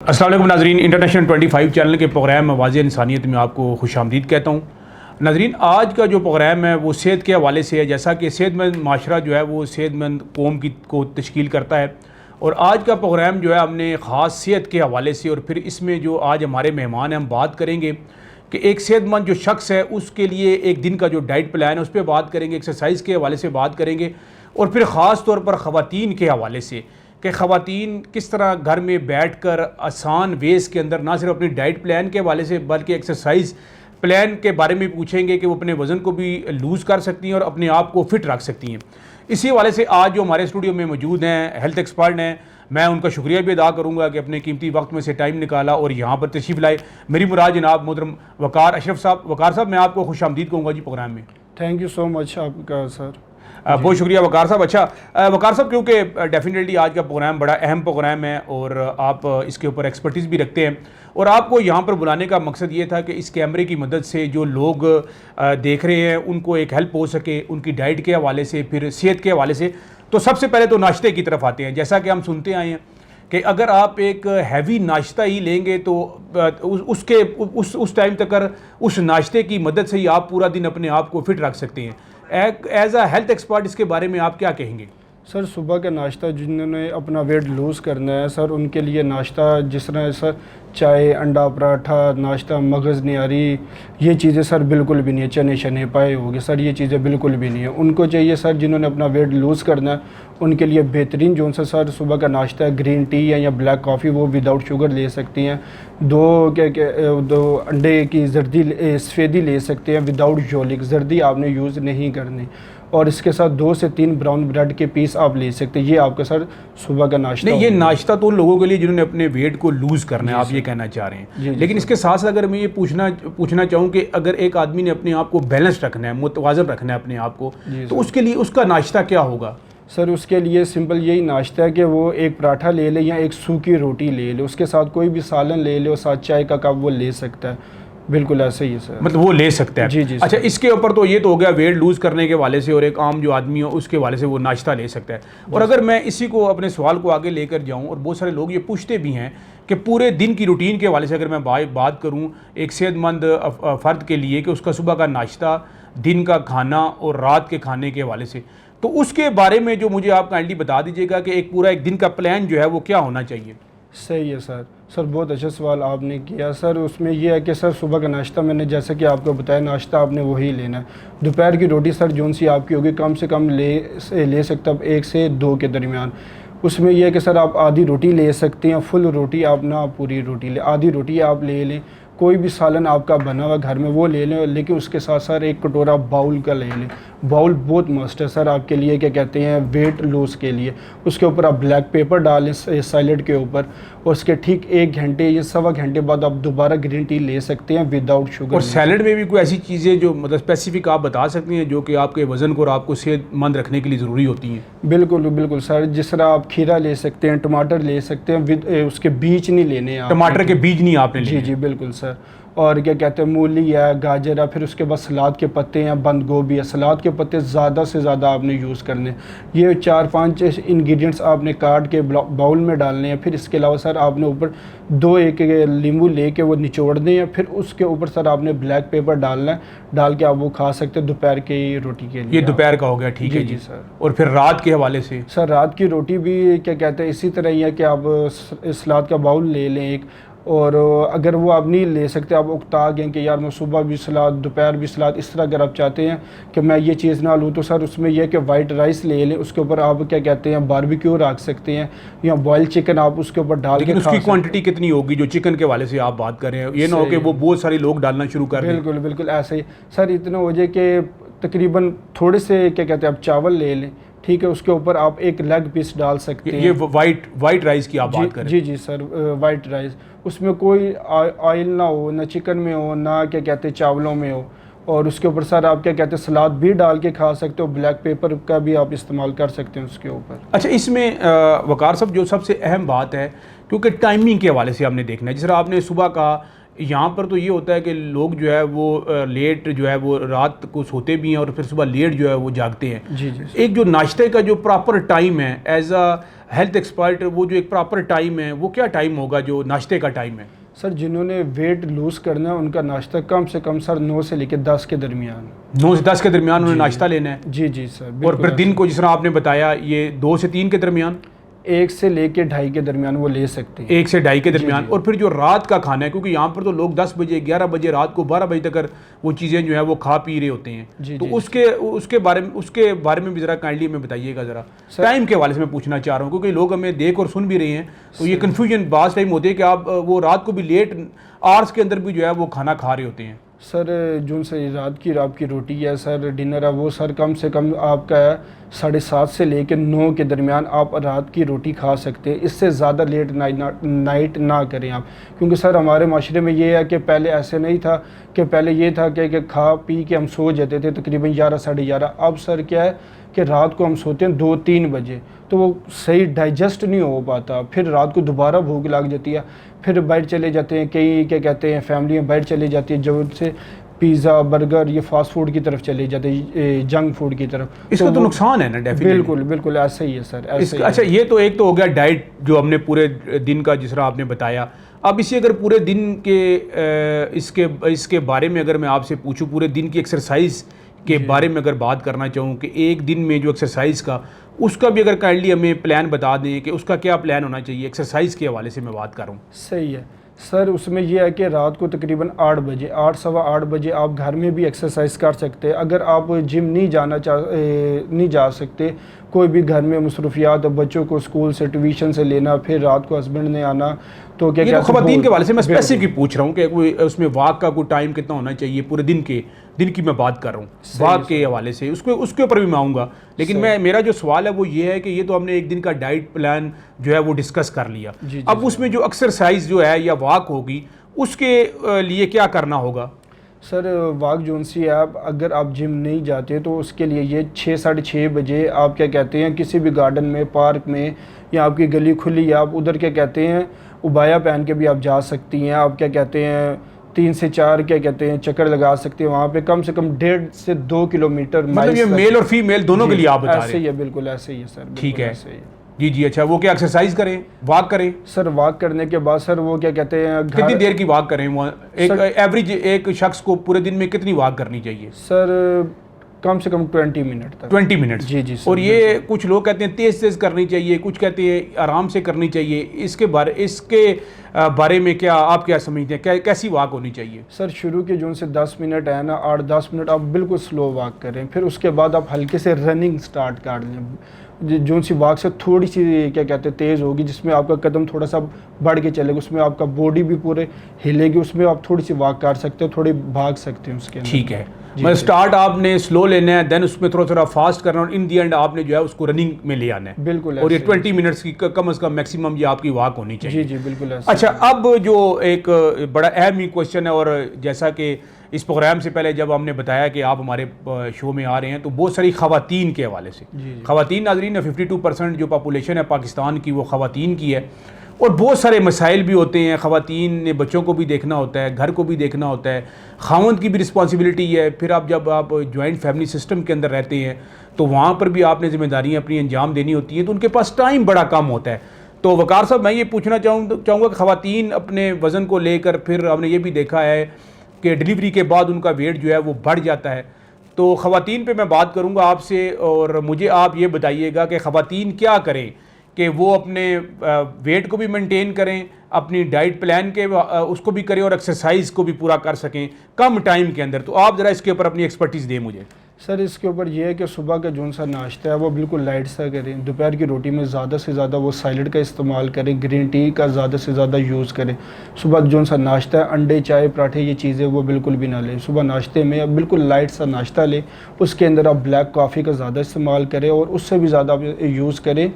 السلام علیکم ناظرین، انٹرنیشنل 25 چینل کے پروگرام موازی انسانیت میں آپ کو خوش آمدید کہتا ہوں۔ ناظرین، آج کا جو پروگرام ہے وہ صحت کے حوالے سے ہے، جیسا کہ صحت مند معاشرہ جو ہے وہ صحت مند قوم کو تشکیل کرتا ہے، اور آج کا پروگرام جو ہے ہم نے خاص صحت کے حوالے سے، اور پھر اس میں جو آج ہمارے مہمان ہیں ہم بات کریں گے کہ ایک صحت مند جو شخص ہے اس کے لیے ایک دن کا جو ڈائٹ پلان ہے اس پہ بات کریں گے، ایکسرسائز کے حوالے سے بات کریں گے، اور پھر خاص طور پر خواتین کے حوالے سے کہ خواتین کس طرح گھر میں بیٹھ کر آسان ویز کے اندر نہ صرف اپنی ڈائٹ پلان کے حوالے سے بلکہ ایکسرسائز پلان کے بارے میں پوچھیں گے کہ وہ اپنے وزن کو بھی لوز کر سکتی ہیں اور اپنے آپ کو فٹ رکھ سکتی ہیں۔ اسی حوالے سے آج جو ہمارے اسٹوڈیو میں موجود ہیں ہیلتھ ایکسپرٹ ہیں، میں ان کا شکریہ بھی ادا کروں گا کہ اپنے قیمتی وقت میں سے ٹائم نکالا اور یہاں پر تشریف لائے۔ میری مراد جناب محترم وقار اشرف صاحب۔ وقار صاحب، میں آپ کو خوش آمدید کہوں گا جی پروگرام میں۔ تھینک یو سو مچ آپ کا سر، بہت شکریہ وقار صاحب۔ اچھا وقار صاحب، کیونکہ ڈیفینیٹلی آج کا پروگرام بڑا اہم پروگرام ہے اور آپ اس کے اوپر ایکسپرٹیز بھی رکھتے ہیں، اور آپ کو یہاں پر بلانے کا مقصد یہ تھا کہ اس کیمرے کی مدد سے جو لوگ دیکھ رہے ہیں ان کو ایک ہیلپ ہو سکے ان کی ڈائٹ کے حوالے سے، پھر صحت کے حوالے سے۔ تو سب سے پہلے تو ناشتے کی طرف آتے ہیں۔ جیسا کہ ہم سنتے آئے ہیں کہ اگر آپ ایک ہیوی ناشتہ ہی لیں گے تو اس ٹائم تک اس ناشتے کی مدد سے ہی آپ پورا دن اپنے آپ کو فٹ رکھ سکتے ہیں۔ ایز اے ہیلتھ ایکسپرٹ اس کے بارے میں آپ کیا کہیں گے؟ سر صبح کا ناشتہ جنہوں نے اپنا ویٹ لوز کرنا ہے سر، ان کے لیے ناشتہ جس طرح سر چائے، انڈا پراٹھا، ناشتہ مغز نہاری، یہ چیزیں سر بالکل بھی نہیں ہے، چنے شنے پائے ہوگے سر، یہ چیزیں بالکل بھی نہیں ہیں۔ ان کو چاہیے سر جنہوں نے اپنا ویٹ لوز کرنا ہے ان کے لیے بہترین جو سا سر صبح کا ناشتہ ہے گرین ٹی یا بلیک کافی، وہ وداؤٹ شوگر لے سکتی ہیں۔ دو انڈے کی زردی سفیدی لے سکتے ہیں وداؤٹ یولک، زردی آپ نے یوز نہیں کرنی، اور اس کے ساتھ 2 سے 3 براؤن بریڈ کے پیس آپ لے سکتے ہیں۔ یہ آپ کا سر صبح کا ناشتہ نہیں، یہ ناشتہ تو ان لوگوں کے لیے جنہوں نے اپنے ویٹ کو لوز کرنا ہے، آپ یہ کہنا چاہ رہے ہیں۔ لیکن اس کے ساتھ ساتھ اگر میں یہ پوچھنا چاہوں کہ اگر ایک آدمی نے اپنے آپ کو بیلنس رکھنا ہے، متوازن رکھنا ہے اپنے آپ کو، تو اس کے لیے اس کا ناشتہ کیا ہوگا؟ سر اس کے لیے سمپل یہی ناشتہ ہے کہ وہ ایک پراٹھا لے لے یا ایک سوکھی روٹی لے لے، اس کے ساتھ کوئی بھی سالن لے لے اور ساتھ چائے کا کپ وہ لے سکتا ہے۔ بالکل ایسا ہی ہے سر، مطلب وہ لے سکتا ہے۔ جی اچھا، اس کے اوپر تو یہ تو ہو گیا ویٹ لوز کرنے کے حوالے سے، اور ایک عام جو آدمی ہو اس کے حوالے سے وہ ناشتہ لے سکتا ہے۔ اور اگر میں اسی کو اپنے سوال کو آگے لے کر جاؤں، اور بہت سارے لوگ یہ پوچھتے بھی ہیں کہ پورے دن کی روٹین کے حوالے سے اگر میں بات کروں ایک صحت مند فرد کے لیے کہ اس کا صبح کا ناشتہ، دن کا کھانا اور رات کے کھانے کے حوالے سے، تو اس کے بارے میں جو مجھے آپ کائنڈلی بتا دیجیے گا کہ ایک پورا ایک دن کا پلان جو ہے وہ کیا ہونا چاہیے؟ صحیح ہے سر۔ سر بہت اچھا سوال آپ نے کیا سر۔ اس میں یہ ہے کہ سر صبح کا ناشتہ میں نے جیسا کہ آپ کو بتایا ناشتہ آپ نے وہی لینا ہے۔ دوپہر کی روٹی سر جون سی آپ کی ہوگی کم سے کم لے سکتا 1 سے 2 کے درمیان۔ اس میں یہ ہے کہ سر آپ آدھی روٹی لے سکتے ہیں، فل روٹی آپ نہ پوری روٹی لیں، آدھی روٹی آپ لے لیں۔ کوئی بھی سالن آپ کا بنا ہوا گھر میں وہ لے لیں، لیکن اس کے ساتھ سر ایک کٹورا باؤل کا لے لیں۔ باؤل بہت مسٹ ہے سر آپ کے لیے، کیا کہتے ہیں، ویٹ لوز کے لیے۔ اس کے اوپر آپ بلیک پیپر ڈالیں سیلڈ کے اوپر، اور اس کے ٹھیک 1 گھنٹے یا 1.25 گھنٹے بعد آپ دوبارہ گرین ٹی لے سکتے ہیں وداؤٹ شوگر۔ اور سیلڈ میں بھی کوئی ایسی چیزیں جو مطلب اسپیسیفک آپ بتا سکتے ہیں جو کہ آپ کے وزن کو اور آپ کو صحت مند رکھنے کے لیے ضروری ہوتی ہیں؟ بالکل بالکل سر، جس طرح آپ کھیرا لے سکتے ہیں، ٹماٹر لے سکتے ہیں، اس کے بیج نہیں لینے آپ، ٹماٹر کے بیج نہیں آپ نے لینے؟ جی بالکل سر۔ اور کیا کہتے ہیں، مولی ہے، گاجر ہے، پھر اس کے بعد سلاد کے پتے ہیں، بند گوبھی ہے، سلاد کے پتے زیادہ سے زیادہ آپ نے یوز کرنے۔ یہ 4-5 انگریڈینٹس آپ نے کاٹ کے باؤل میں ڈالنے ہیں۔ پھر اس کے علاوہ سر آپ نے اوپر 2 لیمو لے کے وہ نچوڑنے ہیں، پھر اس کے اوپر سر آپ نے بلیک پیپر ڈالنا ہے، ڈال کے آپ وہ کھا سکتے ہیں دوپہر کی روٹی کے لیے۔ یہ دوپہر کا ہو گیا، ٹھیک ہے جی سر۔ اور پھر رات کے حوالے سے؟ سر رات کی روٹی بھی کیا کہتے ہیں اسی طرح ہی ہے کہ آپ سلاد کا باؤل لے لیں ایک، اور اگر وہ آپ نہیں لے سکتے، آپ اکتا گئے کہ یار میں صبح بھی سلاد دوپہر بھی سلاد، اس طرح اگر آپ چاہتے ہیں کہ میں یہ چیز نہ لوں، تو سر اس میں یہ کہ وائٹ رائس لے لیں، اس کے اوپر آپ کیا کہتے ہیں باربیکیو رکھ سکتے ہیں، یا بوائل چکن آپ اس کے اوپر ڈال کے لیکن اس کی کوانٹٹی کتنی ہوگی جو چکن کے حوالے سے آپ بات کر رہے ہیں؟ یہ نہ ہو کہ وہ بہت سارے لوگ ڈالنا شروع کر دیں۔ بالکل ایسا ہی سر، اتنا ہو جائے کہ تقریباً تھوڑے سے کیا کہتے ہیں آپ چاول لے لیں، ٹھیک ہے، اس کے اوپر آپ ایک لیگ پیس ڈال سکتے ہیں۔ یہ وائٹ رائس کی آپ بات کریں؟ جی سر، وائٹ رائس، اس میں کوئی آئل نہ ہو، نہ چکن میں ہو، نہ کیا کہتے ہیں چاولوں میں ہو، اور اس کے اوپر سر آپ کیا کہتے ہیں سلاد بھی ڈال کے کھا سکتے ہو، بلیک پیپر کا بھی آپ استعمال کر سکتے ہیں اس کے اوپر۔ اچھا، اس میں وقار صاحب جو سب سے اہم بات ہے، کیونکہ ٹائمنگ کے حوالے سے ہم نے دیکھنا ہے، جس طرح آپ نے صبح کا یہاں پر تو یہ ہوتا ہے کہ لوگ جو ہے وہ لیٹ جو ہے وہ رات کو سوتے بھی ہیں اور پھر صبح لیٹ جو ہے وہ جاگتے ہیں۔ جی ایک جو ناشتے کا جو پراپر ٹائم ہے ایز ہیلتھ ایکسپرٹ وہ جو ایک پراپر ٹائم ہے وہ کیا ٹائم ہوگا جو ناشتے کا ٹائم ہے؟ سر جنہوں نے ویٹ لوز کرنا ہے ان کا ناشتہ کم سے کم سر 9 سے لے کے 10 کے درمیان 9 سے 10 کے درمیان انہیں ناشتہ لینا ہے. جی جی سر. اور پھر دن کو جس طرح آپ نے بتایا یہ 2 سے 3 کے درمیان 1 سے لے کے 2.5 کے درمیان وہ لے سکتے ہیں. 1 سے 2.5 کے درمیان. اور پھر جو رات کا کھانا ہے کیونکہ یہاں پر تو لوگ 10 بجے 11 بجے رات کو 12 بجے تک وہ چیزیں جو ہیں وہ کھا پی رہے ہوتے ہیں. تو اس کے بارے میں بھی ذرا کائنڈلی ہمیں بتائیے گا ذرا. ٹائم کے حوالے سے میں پوچھنا چاہ رہا ہوں کیونکہ لوگ ہمیں دیکھ اور سن بھی رہے ہیں تو یہ کنفیوژن بعض ٹائم ہوتی ہے کہ آپ وہ رات کو بھی لیٹ آورس کے اندر بھی جو ہے وہ کھانا کھا رہے ہوتے ہیں. سر جو سے رات کی روٹی ہے سر ڈنر ہے وہ سر کم سے کم آپ کا ہے 7:30 سے لے کے 9 کے درمیان آپ رات کی روٹی کھا سکتے ہیں. اس سے زیادہ لیٹ نائٹ نہ کریں آپ, کیونکہ سر ہمارے معاشرے میں یہ ہے کہ پہلے ایسے نہیں تھا کہ پہلے یہ تھا کہ کھا پی کے ہم سو جاتے تھے تقریباً 11 11:30. اب سر کیا ہے کہ رات کو ہم سوتے ہیں 2-3 بجے تو وہ صحیح ڈائجسٹ نہیں ہو پاتا, پھر رات کو دوبارہ بھوک لگ جاتی ہے, پھر باہر چلے جاتے ہیں کئی کیا کہتے ہیں فیملیاں باہر چلے جاتی ہیں جو سے پیزا برگر یہ فاسٹ فوڈ کی طرف چلے جاتے ہیں جنک فوڈ کی طرف. اس کا تو نقصان ہے نا ڈیفینیٹلی. بالکل ایسا ہی ہے سر. اچھا یہ تو ایک تو ہو گیا ڈائٹ جو ہم نے پورے دن کا جس طرح آپ نے بتایا. اب اسی اگر پورے دن کے اس کے بارے میں اگر میں آپ سے پوچھوں پورے دن کی ایکسرسائز کے بارے میں اگر بات کرنا چاہوں کہ ایک دن میں جو ایکسرسائز کا اس کا بھی اگر کائنڈلی ہمیں پلان بتا دیں کہ اس کا کیا پلان ہونا چاہیے ایکسرسائز کے حوالے سے میں بات کر رہا ہوں. صحیح ہے سر. اس میں یہ ہے کہ رات کو تقریباً 8 بجے 8-8:15 بجے آپ گھر میں بھی ایکسرسائز کر سکتے ہیں. اگر آپ جم نہیں جا سکتے, کوئی بھی گھر میں مصروفیات, بچوں کو اسکول سے ٹیوشن سے لینا, پھر رات کو ہسبینڈ نے آنا, تو کیا خواتین کے حوالے سے میں اسپیسیفک پوچھ رہا ہوں کہ اس میں واک کا کوئی ٹائم کتنا ہونا چاہیے پورے دن کی میں بات کر رہا ہوں واک کے حوالے سے. اس کے اوپر بھی میں آؤں گا, لیکن میرا جو سوال ہے وہ یہ ہے کہ یہ تو ہم نے ایک دن کا ڈائٹ پلان جو ہے وہ ڈسکس کر لیا. اب اس میں جو ایکسرسائز جو ہے یا واک ہوگی اس کے لیے کیا کرنا ہوگا؟ سر واک جون سی ہے اگر آپ جم نہیں جاتے تو اس کے لیے یہ 6-6:30 بجے آپ کیا کہتے ہیں کسی بھی گارڈن میں پارک میں یا آپ کی گلی کھلی ہے آپ ادھر کیا کہتے ہیں ابایا پہن کے بھی آپ جا سکتی ہیں. آپ کیا کہتے ہیں 3 سے 4 کیا کہتے ہیں چکر لگا سکتے ہیں وہاں پہ کم سے کم 1.5 سے 2 کلومیٹر. مطلب یہ میل اور فیمیل دونوں کے لیے آپ بتا رہے ہیں؟ ایسے ہی ہے, بالکل ایسے ہی ہے سر. ٹھیک ہے جی. اچھا وہ کیا ایکسرسائز کریں واک کریں؟ سر واک کرنے کے بعد سر وہ کیا کہتے ہیں کتنی دیر کی واک کریں؟ ایوریج ایک شخص کو پورے دن میں کتنی واک کرنی چاہیے؟ سر کم سے کم 20 منٹ تک. 20 منٹ. جی. اور یہ کچھ لوگ کہتے ہیں تیز کرنی چاہیے, کچھ کہتے ہیں آرام سے کرنی چاہیے. اس کے بارے میں کیا آپ کیا سمجھتے ہیں کیسی واک ہونی چاہیے؟ سر شروع کے جو سے 10 منٹ ہے نا 8-10 منٹ آپ بالکل سلو واک کریں, پھر اس کے بعد آپ ہلکے سے رننگ سٹارٹ کر لیں جو سی واک سے تھوڑی سی کیا کہتے ہیں تیز ہوگی جس میں آپ کا قدم تھوڑا سا بڑھ کے چلے گا, اس میں آپ کا باڈی بھی پورے ہلے گی, اس میں آپ تھوڑی سی واک کر سکتے ہیں, تھوڑی بھاگ سکتے ہیں اس کے اندر. ٹھیک ہے. مطلب اسٹارٹ آپ نے سلو لینا ہے دین اس میں تھوڑا فاسٹ کرنا اور ان دی اینڈ آپ نے جو ہے اس کو رننگ میں لے آنا ہے. بالکل. اور یہ 20 منٹس کی کم از کم میکسیمم یہ آپ کی واک ہونی چاہیے. جی بالکل. اچھا اب جو ایک بڑا اہم کویشچن ہے اور جیسا کہ اس پروگرام سے پہلے جب ہم نے بتایا کہ آپ ہمارے شو میں آ رہے ہیں تو بہت ساری خواتین کے حوالے سے خواتین ناظرین 52% جو پاپولیشن ہے پاکستان کی وہ خواتین کی ہے اور بہت سارے مسائل بھی ہوتے ہیں. خواتین نے بچوں کو بھی دیکھنا ہوتا ہے, گھر کو بھی دیکھنا ہوتا ہے, خاوند کی بھی رسپانسبلٹی ہے. پھر جب آپ جوائنٹ فیملی سسٹم کے اندر رہتے ہیں تو وہاں پر بھی آپ نے ذمہ داریاں اپنی انجام دینی ہوتی ہیں تو ان کے پاس ٹائم بڑا کم ہوتا ہے. تو وقار صاحب میں یہ پوچھنا چاہوں گا کہ خواتین اپنے وزن کو لے کر پھر ہم نے یہ بھی دیکھا ہے کہ ڈلیوری کے بعد ان کا ویٹ جو ہے وہ بڑھ جاتا ہے. تو خواتین پہ میں بات کروں گا آپ سے اور مجھے آپ یہ بتائیے گا کہ خواتین کیا کریں کہ وہ اپنے ویٹ کو بھی مینٹین کریں, اپنی ڈائٹ پلان کے اس کو بھی کریں اور ایکسرسائز کو بھی پورا کر سکیں کم ٹائم کے اندر. تو آپ ذرا اس کے اوپر اپنی ایکسپرٹیز دیں مجھے. سر اس کے اوپر یہ ہے کہ صبح کا جو سا ناشتہ ہے وہ بالکل لائٹ سا کریں, دوپہر کی روٹی میں زیادہ سے زیادہ وہ سیلڈ کا استعمال کریں, گرین ٹی کا زیادہ سے زیادہ یوز کریں. صبح جو سا ناشتہ ہے انڈے چائے پراٹھے یہ چیزیں وہ بالکل بھی نہ لیں. صبح ناشتے میں بالکل لائٹ سا ناشتہ لیں, اس کے اندر آپ بلیک کافی کا زیادہ استعمال کریں اور اس سے بھی زیادہ آپ یوز کریں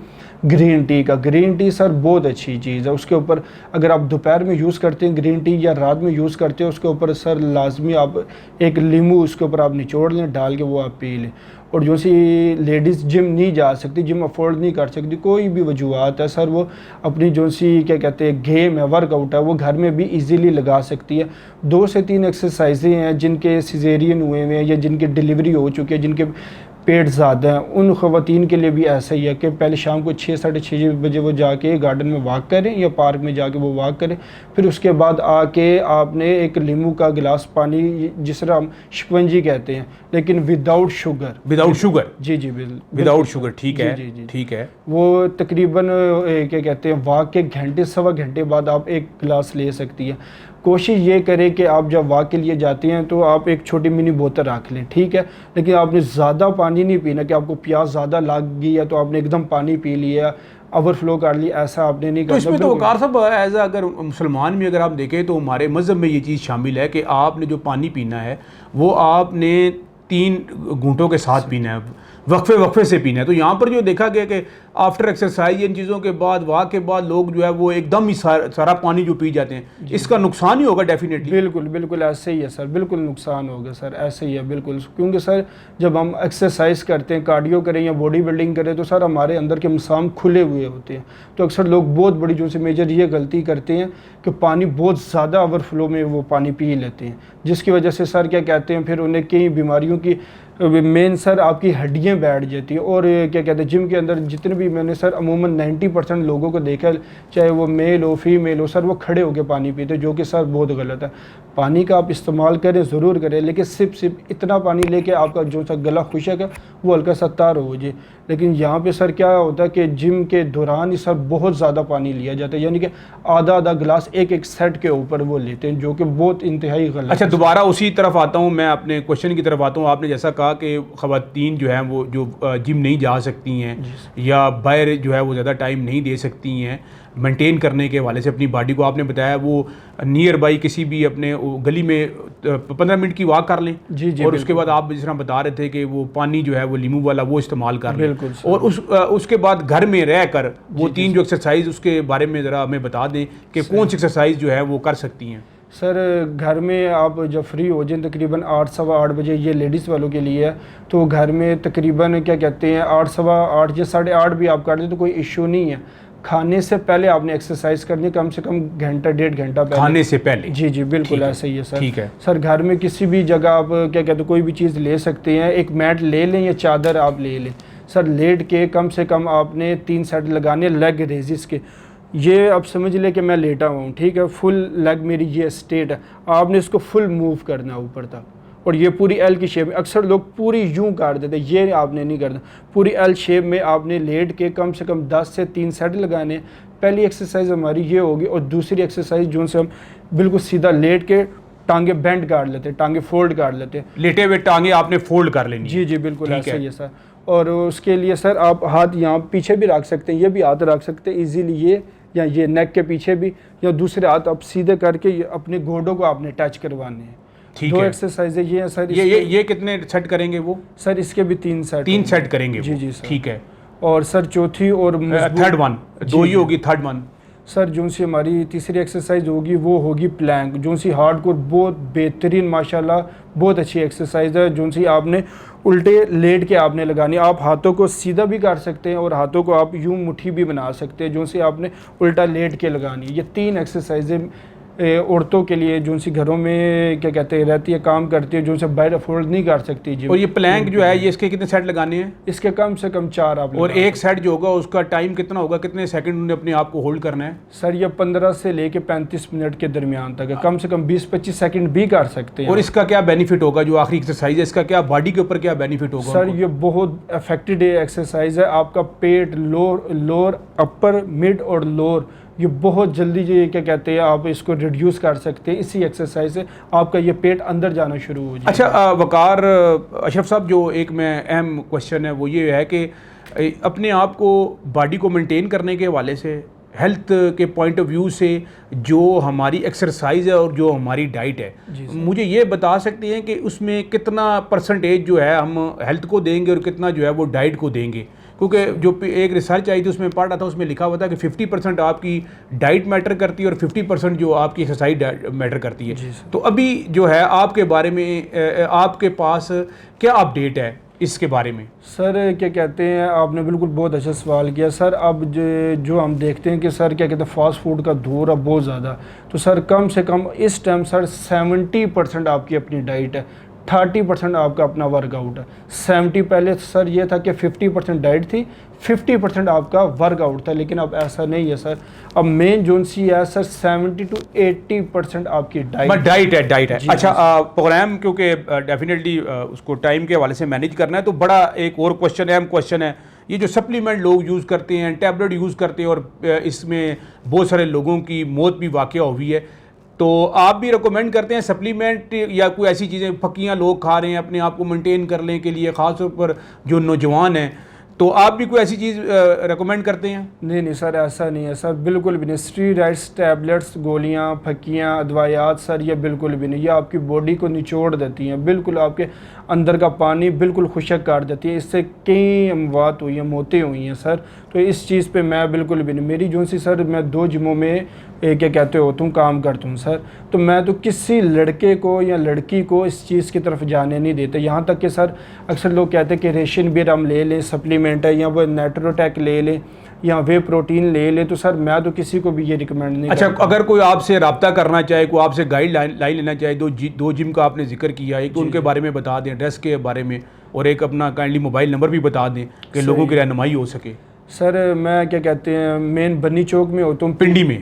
گرین ٹی کا. گرین ٹی سر بہت اچھی چیز ہے. اس کے اوپر اگر آپ دوپہر میں یوز کرتے ہیں گرین ٹی یا رات میں یوز کرتے ہیں اس کے اوپر سر لازمی آپ ایک لیمو اس کے اوپر آپ نچوڑ لیں, ڈال کے وہ آپ پی لیں. اور جو سی لیڈیز جم نہیں جا سکتی, جم افورڈ نہیں کر سکتی, کوئی بھی وجوہات ہے سر, وہ اپنی جو سی کیا کہتے ہیں گیم ہے ورک آؤٹ ہے وہ گھر میں بھی ایزیلی لگا سکتی ہے. 2 سے 3 ایکسرسائزیں ہیں جن کے سیزیرین ہوئے ہوئے ہیں یا جن کی ڈیلیوری ہو چکی ہے, جن کے پیٹ زیادہ ہیں ان خواتین کے لیے بھی ایسا ہی ہے کہ پہلے شام کو 6 ساڑھے 6 بجے وہ جا کے گارڈن میں واک کریں یا پارک میں جا کے وہ واک کریں، پھر اس کے بعد آ کے آپ نے ایک لیمو کا گلاس پانی، جس طرح ہم شکنجی کہتے ہیں لیکن وداؤٹ شوگر. Without sugar? جی وداؤٹ شوگر. ٹھیک ہے. جی ٹھیک ہے. وہ تقریباً کیا کہتے ہیں واک کے گھنٹے سوا گھنٹے بعد آپ ایک گلاس لے سکتی ہیں. کوشش یہ کریں کہ آپ جب واک کے لیے جاتے ہیں تو آپ ایک چھوٹی منی بوتل رکھ لیں، ٹھیک ہے، لیکن آپ نے زیادہ پانی نہیں پینا کہ آپ کو پیاس زیادہ لگ گئی ہے تو آپ نے ایک دم پانی پی لیا، اوور فلو کر لی، ایسا آپ نے نہیں کرنا. تو اس میں تو وقار صاحب ایز اگر مسلمان میں اگر آپ دیکھیں تو ہمارے مذہب میں یہ چیز شامل ہے کہ آپ نے جو پانی پینا ہے وہ آپ نے 3 گھونٹوں کے ساتھ پینا ہے، وقفے سے پینا ہے. تو یہاں پر جو دیکھا گیا کہ آفٹر ایکسرسائز ان چیزوں کے بعد واک کے بعد لوگ جو ہے وہ ایک دم ہی سارا پانی جو پی جاتے ہیں، اس کا نقصان ہی ہوگا ڈیفینیٹلی. بالکل ایسے ہی ہے سر، بالکل نقصان ہوگا سر، ایسے ہی ہے بالکل. کیونکہ سر جب ہم ایکسرسائز کرتے ہیں، کارڈیو کریں یا باڈی بلڈنگ کریں تو سر ہمارے اندر کے مسام کھلے ہوئے ہوتے ہیں. تو اکثر لوگ بہت بڑی جو سے میجر یہ غلطی کرتے ہیں کہ پانی بہت زیادہ اوور فلو میں وہ پانی پی لیتے ہیں، جس کی وجہ سے سر کیا کہتے ہیں پھر انہیں کئی بیماریوں کی مین سر آپ کی ہڈیاں بیٹھ جاتی ہیں. اور کیا کہتے ہیں جم کے اندر جتنے بھی میں نے سر عموماً 90% لوگوں کو دیکھا، چاہے وہ میل ہو فیمیل ہو، سر وہ کھڑے ہو کے پانی پیتے، جو کہ سر بہت غلط ہے. پانی کا آپ استعمال کریں ضرور کریں، لیکن صرف اتنا پانی لے کے آپ کا جو سا گلا خشک ہے وہ ہلکا سا تار ہو جائے. لیکن یہاں پہ سر کیا ہوتا ہے کہ جم کے دوران ہی سر بہت زیادہ پانی لیا جاتا ہے، یعنی کہ آدھا گلاس ایک سیٹ کے اوپر وہ لیتے ہیں، جو کہ بہت انتہائی غلط. اچھا دوبارہ اسی طرف آتا ہوں، میں اپنے کوشچن کی طرف آتا ہوں. آپ نے جیسا کہا کہ خواتین جو ہیں وہ جو جم نہیں جا سکتی ہیں یا باہر جو ہے وہ زیادہ ٹائم نہیں دے سکتی ہیں مینٹین کرنے کے حوالے سے اپنی باڈی کو، آپ نے بتایا وہ نیئر بائی کسی بھی اپنے گلی میں 15 منٹ کی واک کر لیں. اور اس کے بعد آپ جس طرح بتا رہے تھے کہ وہ پانی جو ہے وہ لیمو والا وہ استعمال کر لیں. اور اس کے بعد گھر میں رہ کر وہ 3 جو ایکسرسائز اس کے بارے میں ذرا ہمیں بتا دیں کہ کون سی ایکسرسائز جو ہے وہ کر سکتی ہیں. سر گھر میں آپ جب فری ہو جائیں تقریباً 8 سوا 8 بجے، یہ لیڈیز والوں کے لیے ہے، تو گھر میں تقریباً کیا کہتے ہیں 8 سوا 8 یا 8:30 بھی آپ کر دیں تو کوئی ایشو نہیں ہے. کھانے سے پہلے آپ نے ایکسرسائز کرنی، کم سے کم گھنٹہ 1.5 گھنٹہ پہلے کھانے سے پہلے. جی بالکل ایسا ہی ہے سر. ٹھیک ہے سر گھر میں کسی بھی جگہ آپ کیا کہتے ہیں کوئی بھی چیز لے سکتے ہیں، ایک میٹ لے لیں یا چادر آپ لے لیں. سر لیٹ کے کم سے کم آپ نے 3 سیٹ لگانے لیگ ریزز کے. یہ اب سمجھ لے کہ میں لیٹا ہوں، ٹھیک ہے، فل لیگ میری یہ اسٹیٹ ہے، آپ نے اس کو فل موو کرنا اوپر تک، اور یہ پوری ایل کی شیپ میں. اکثر لوگ پوری یوں کاٹ دیتے، یہ آپ نے نہیں کرنا، پوری ایل شیپ میں آپ نے لیٹ کے کم سے کم 10 سے 3 سیٹ لگانے. پہلی ایکسرسائز ہماری یہ ہوگی، اور دوسری ایکسرسائز جو سے ہم بالکل سیدھا لیٹ کے ٹانگیں بینڈ کاٹ لیتے ہیں، ٹانگیں فولڈ کاٹ لیتے ہیں. لیٹے ہوئے ٹانگیں آپ نے فولڈ کر لینی. جی بالکل ایسا ہی ہے سر. اور اس کے لیے سر آپ ہاتھ یہاں پیچھے بھی رکھ سکتے ہیں، یہ بھی ہاتھ رکھ سکتے ہیں ایزیلی، یہ یا نیک کے پیچھے بھی، یا دوسرے ہاتھ آپ سیدھے کر کے اپنے گوڈوں کو آپ نے ٹچ کروانے ہیں. 2 ایکسرسائزیں یہ ہیں سر. یہ کتنے سیٹ کریں گے وہ؟ سر اس کے بھی 3 سیٹ. 3 سیٹ کریں گے. جی سر. ٹھیک ہے. اور سر چوتھی اور تھرڈ ون 2 ہی ہوگی. تھرڈ ون سر جو سی ہماری تیسری ایکسرسائز ہوگی وہ ہوگی پلینک، جو سی ہارڈ کور بہت بہترین ماشاءاللہ بہت اچھی ایکسرسائز ہے، جو سی آپ نے الٹے لیٹ کے آپ نے لگانی. آپ ہاتھوں کو سیدھا بھی کر سکتے ہیں اور ہاتھوں کو آپ یوں مٹھی بھی بنا سکتے ہیں، جو سی آپ نے الٹا لیٹ کے لگانی. یہ 3 ایکسرسائزیں عورتوں کے لیے جو سی گھروں میں کیا کہتے ہیں رہتی ہے، کام کرتی ہے، جو سے باہر افورڈ نہیں کر سکتی. جی. اور یہ پلینک جو ہے یہ اس کے کتنے سیٹ لگانے ہیں؟ اس کے کم سے کم 4 آپ. اور ایک سیٹ جو ہوگا اس کا ٹائم کتنا ہوگا، کتنے سیکنڈ نے اپنے آپ کو ہولڈ کرنا ہے؟ سر یہ 15 سے لے کے 35 منٹ کے درمیان تک ہے، کم سے کم 20-25 سیکنڈ بھی کر سکتے ہیں. اور اس کا کیا بینیفٹ ہوگا جو آخری ایکسرسائز ہے، اس کا کیا باڈی کے اوپر کیا بینیفٹ ہوگا؟ سر یہ بہت افیکٹڈ ایکسرسائز ہے. آپ کا پیٹ لور اپر مڈ اور لور یہ بہت جلدی یہ کیا کہتے ہیں آپ اس کو ریڈیوس کر سکتے ہیں اسی ایکسرسائز سے. آپ کا یہ پیٹ اندر جانا شروع ہو جائے. اچھا وقار اشرف صاحب، جو ایک میں اہم کوشچن ہے وہ یہ ہے کہ اپنے آپ کو باڈی کو مینٹین کرنے کے حوالے سے، ہیلتھ کے پوائنٹ آف ویو سے، جو ہماری ایکسرسائز ہے اور جو ہماری ڈائٹ ہے، مجھے یہ بتا سکتے ہیں کہ اس میں کتنا پرسنٹیج جو ہے ہم ہیلتھ کو دیں گے اور کتنا جو ہے وہ ڈائٹ کو دیں گے؟ کیونکہ جو ایک ریسرچ آئی تھی اس میں پڑھ رہا تھا، اس میں لکھا ہوا تھا کہ 50% آپ کی ڈائٹ میٹر کرتی ہے اور 50% جو آپ کی ایکسرسائز میٹر کرتی ہے. تو ابھی جو ہے آپ کے بارے میں آپ کے پاس کیا اپڈیٹ ہے اس کے بارے میں؟ سر کیا کہتے ہیں آپ نے بالکل بہت اچھا سوال کیا. سر اب جو ہم دیکھتے ہیں کہ سر کیا کہتے ہیں فاسٹ فوڈ کا دور اب بہت زیادہ، تو سر کم سے کم اس ٹائم سر 70% آپ کی اپنی ڈائٹ ہے. 30% آپ کا اپنا ورک آؤٹ ہے. 70 پہلے سر یہ تھا کہ 50% ڈائٹ تھی, 50% آپ کا ورک آؤٹ تھا, لیکن اب ایسا نہیں ہے سر. اب مین جو سی ہے سر 70 to 80% آپ کی ڈائٹ ہے. اچھا پروگرام کیونکہ ڈیفینیٹلی اس کو ٹائم کے حوالے سے مینیج کرنا ہے, تو بڑا ایک اور کوشچن ہے, اہم کوشچن ہے, یہ جو سپلیمنٹ لوگ یوز کرتے ہیں, ٹیبلٹ یوز کرتے ہیں, اور اس میں بہت سارے لوگوں کی موت بھی واقع ہوئی ہے, تو آپ بھی ریکومینڈ کرتے ہیں سپلیمنٹ یا کوئی ایسی چیزیں پھکیاں لوگ کھا رہے ہیں اپنے آپ کو مینٹین کرنے کے لیے, خاص طور پر جو نوجوان ہیں, تو آپ بھی کوئی ایسی چیز ریکومینڈ کرتے ہیں؟ نہیں سر, ایسا نہیں ہے سر, بالکل بھی نہیں. اسٹیرائڈس, ٹیبلٹس, گولیاں, پھکیاں, ادویات سر یہ بالکل بھی نہیں. یہ آپ کی باڈی کو نچوڑ دیتی ہیں, بالکل آپ کے اندر کا پانی بالکل خشک کر دیتی ہے. اس سے کئی اموات ہوئی ہیں, موتیں ہوئی ہیں سر. تو اس چیز پہ میں بالکل بھی نہیں. میری جو سی سر میں 2 جموں میں کیا کہتے ہوتا ہوں کام کرتا ہوں سر, تو میں تو کسی لڑکے کو یا لڑکی کو اس چیز کی طرف جانے نہیں دیتے. یہاں تک کہ سر اکثر لوگ کہتے ہیں کہ ریشن بھی ہم لے لیں, سپلیمنٹ ہے, یا وہ نیٹروٹیک لے لیں, یا وے پروٹین لے لیں, تو سر میں تو کسی کو بھی یہ ریکمینڈ نہیں کرتا. اچھا, اگر کوئی آپ سے رابطہ کرنا چاہے, کوئی آپ سے گائیڈ لائن لینا چاہے, 2 جم کا آپ نے ذکر کیا, ایک تو ان کے بارے میں بتا دیں, ایڈریس کے بارے میں, اور ایک اپنا کائنڈلی موبائل نمبر بھی بتا دیں کہ لوگوں کی رہنمائی ہو سکے. سر میں کیا کہتے ہیں مین بنی چوک میں ہوتا ہوں, پنڈی میں.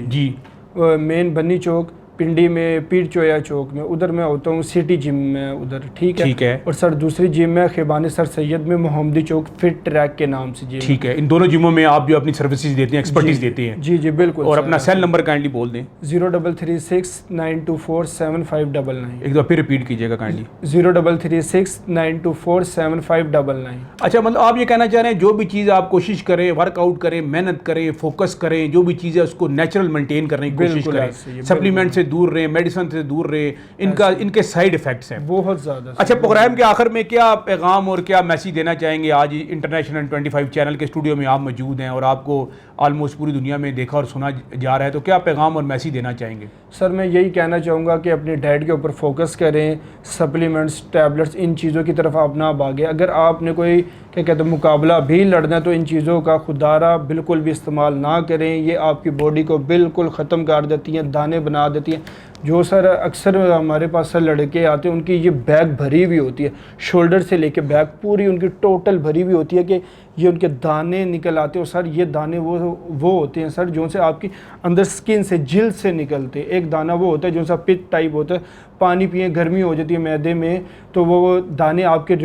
جی مین بنی چوک, پنڈی میں پیر چویا چوک میں, ادھر میں ہوتا ہوں سٹی جم میں ادھر. ٹھیک ہے. اور سر دوسری جم میں خیبان سر سید میں محمدی چوک فٹ ٹریک کے نام سے. ٹھیک ہے. ان دونوں جموں میں آپ جو اپنی سروسز دیتے ہیں, ایکسپرٹیز دیتے ہیں. جی بالکل. اور اپنا سیل نمبر کائنڈلی بول دیں. 0336924759. ایک دفعہ پھر ریپیٹ کیجیے گا کائنڈلی. 0336924759. اچھا, مطلب آپ یہ کہنا چاہ رہے ہیں جو بھی چیز آپ کوشش کریں, ورک آؤٹ کریں, محنت کریں, فوکس کریں, جو بھی چیز ہے اس کو نیچرل مینٹین کرنے کی کوشش کریں, سپلیمنٹ سے دور رہیں, میڈیسن سے دور رہیں, ان کے سائیڈ ایفیکٹس ہیں بہت زیادہ. اچھا, پروگرام کے آخر میں کیا پیغام اور کیا میسیج دینا چاہیں گے؟ آج انٹرنیشنل 25 چینل کے اسٹوڈیو میں آپ موجود ہیں اور آپ کو آلموسٹ پوری دنیا میں دیکھا اور سنا جا رہا ہے, تو کیا پیغام اور میسیج دینا چاہیں گے؟ سر میں یہی کہنا چاہوں گا کہ اپنی ڈائٹ کے اوپر فوکس کریں, سپلیمنٹس, ٹیبلٹس, ان چیزوں کی طرف آپ نہ بھاگیں. اگر آپ نے کوئی کیا کہتے ہیں مقابلہ بھی لڑنا ہے تو ان چیزوں کا خوددارا بالکل بھی استعمال نہ کریں. یہ آپ کی باڈی کو بالکل ختم کر دیتی ہیں, دانے بنا دیتی ہیں. جو سر اکثر ہمارے پاس سر لڑکے آتے ہیں ان کی یہ بیگ بھری ہوئی ہوتی ہے, شولڈر سے لے کے بیگ پوری ان کی ٹوٹل بھری ہوئی ہوتی ہے کہ یہ ان کے دانے نکل آتے ہیں. اور سر یہ دانے وہ ہوتے ہیں سر جو سے آپ کی اندر سکن سے, جلد سے نکلتے. ایک دانہ وہ ہوتا ہے جو سا پت ٹائپ ہوتا ہے, پانی پیئیں گرمی ہو جاتی ہے معدے میں تو وہ دانے آپ کے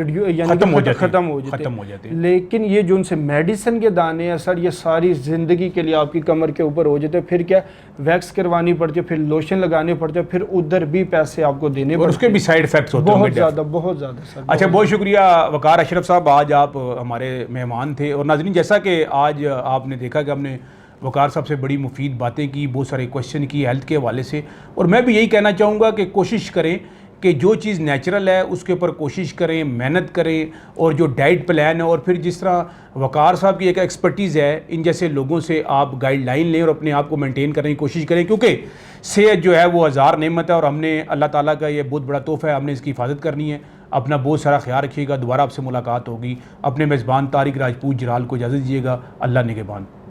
ختم ہو جاتے ہیں. لیکن یہ جو ان سے میڈیسن کے دانے ہیں سر, یہ ساری زندگی کے لیے آپ کی کمر کے اوپر ہو جاتے ہیں. پھر کیا ویکس کروانی پڑتی ہے, پھر لوشن لگانے پڑتے ہیں, پھر ادھر بھی پیسے آپ کو دینے پڑتے ہیں, اور اس کے بھی سائیڈ ایفیکٹس ہوتے ہیں بہت زیادہ سر. اچھا, بہت شکریہ وقار اشرف صاحب, آج آپ ہمارے مہمان تھے. اور ناظرین, جیسا کہ آج آپ نے دیکھا کہ ہم نے وقار صاحب سے بڑی مفید باتیں کی, بہت سارے کوشچن کی ہیلتھ کے حوالے سے, اور میں بھی یہی کہنا چاہوں گا کہ کوشش کریں کہ جو چیز نیچرل ہے اس کے اوپر کوشش کریں, محنت کریں, اور جو ڈائٹ پلان ہے, اور پھر جس طرح وقار صاحب کی ایک ایکسپرٹیز ہے, ان جیسے لوگوں سے آپ گائیڈ لائن لیں اور اپنے آپ کو مینٹین کرنے کی کوشش کریں, کیونکہ صحت جو ہے وہ ہزار نعمت ہے, اور ہم نے اللہ تعالیٰ کا یہ بہت بڑا تحفہ ہے, ہم نے اس کی حفاظت کرنی ہے. اپنا بہت سارا خیال رکھیے گا. دوبارہ آپ سے ملاقات ہوگی. اپنے میزبان طارق راجپوت جلال کو اجازت دیجیے گا. اللہ نگہبان.